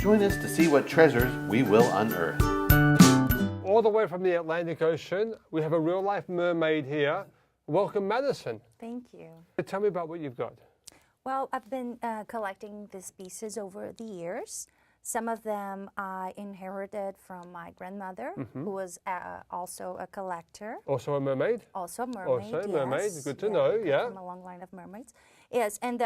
Join us to see what treasures we will unearth. All the way from the Atlantic Ocean, we have a real-life mermaid here. Welcome, Madison. Thank you. Tell me about what you've got. Well, I've been collecting these pieces over the years. Some of them I inherited from my grandmother, who was also a collector. Also a mermaid? Also a mermaid, Also a mermaid, yes. good to know, yeah. From a long line of mermaids. Yes, and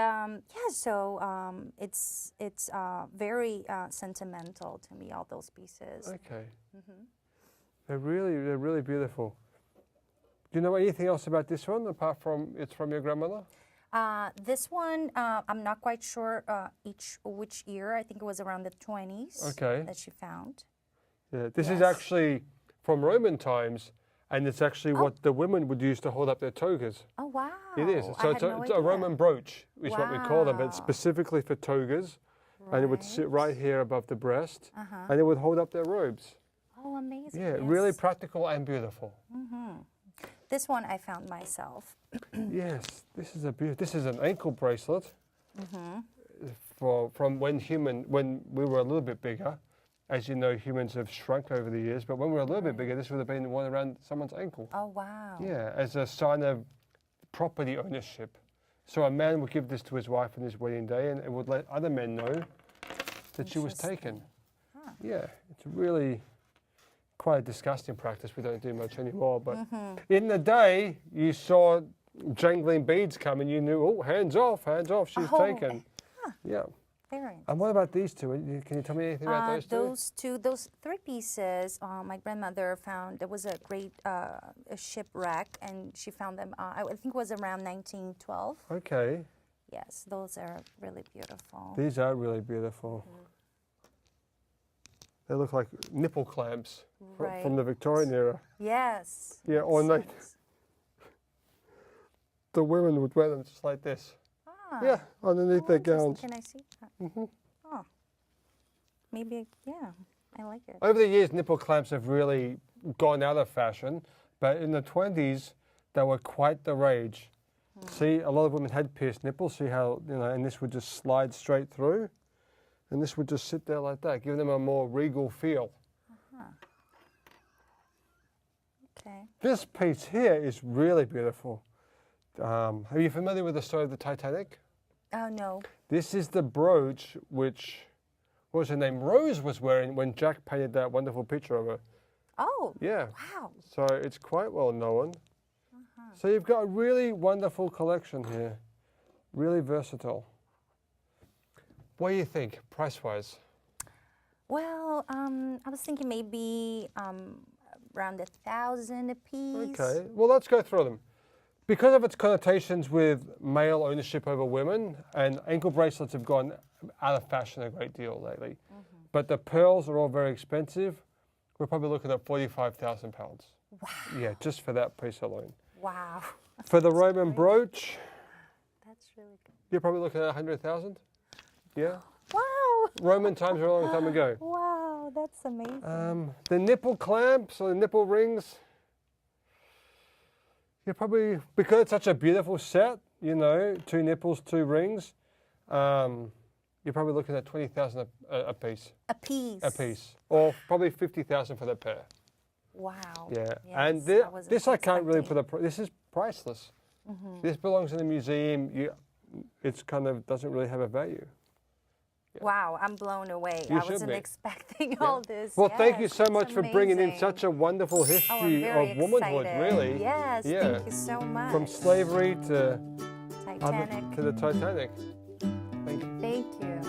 it's very sentimental to me, all those pieces. Okay. They're really beautiful. Do you know anything else about this one, apart from it's from your grandmother? This one, I'm not quite sure which year. I think it was around the 20s that she found. Yeah, this is actually from Roman times, and it's actually what the women would use to hold up their togas. Oh, wow. It is. So it's a Roman brooch, is what we call them, but it's specifically for togas, and it would sit right here above the breast, and it would hold up their robes. Oh, amazing. Yeah, really practical and beautiful. This one I found myself. Yes, this is an ankle bracelet from when we were a little bit bigger. As you know, humans have shrunk over the years, but when we were a little bit bigger, this would have been one around someone's ankle. Oh, wow. Yeah, as a sign of property ownership. So a man would give this to his wife on his wedding day, and it would let other men know that she was taken. Yeah, it's really quite a disgusting practice. We don't do much anymore, but in the day, you saw jangling beads come and you knew, oh, hands off, she's taken. Yeah. Very interesting. And what about these two? Can you tell me anything about those two? Those three pieces, my grandmother found, there was a great a shipwreck, and she found them, I think it was around 1912. Okay. Yes, those are really beautiful. These are really beautiful. They look like nipple clamps from the Victorian era. Yes. Yeah, or the women would wear them just like this. Yeah, underneath their gowns. Can I see that? Oh, maybe, yeah, I like it. Over the years, nipple clamps have really gone out of fashion, but in the 20s, they were quite the rage. See, a lot of women had pierced nipples. See how, and this would just slide straight through, and this would just sit there like that, giving them a more regal feel. Okay. This piece here is really beautiful. Are you familiar with the story of the Titanic? Oh, no. This is the brooch which, what was her name, Rose was wearing when Jack painted that wonderful picture of her. Oh, yeah. Wow. So it's quite well known. So you've got a really wonderful collection here, really versatile. What do you think, price-wise? Well, I was thinking maybe around 1,000 a piece. Okay, well, let's go through them. Because of its connotations with male ownership over women, and ankle bracelets have gone out of fashion a great deal lately. But the pearls are all very expensive. We're probably looking at £45,000. Wow. Yeah, just for that piece alone. Wow. For the Roman brooch, that's really good. you're probably looking at 100,000. Yeah. Wow. Roman times are a long time ago. Wow, that's amazing. The nipple clamps or the nipple rings, you're probably, because it's such a beautiful set, 2 nipples, 2 rings, you're probably looking at 20,000 a piece. A piece. A piece. Or probably 50,000 for the pair. Wow. Yeah. Yes, And this I can't really put this is priceless. This belongs in a museum. It's kind of doesn't really have a value. Yeah. Wow, I'm blown away. You I wasn't expecting all this. Well, thank you so much for bringing in such a wonderful history of womanhood, really. Yes, thank you so much. From slavery to Titanic. to the Titanic. Thank you. Thank you.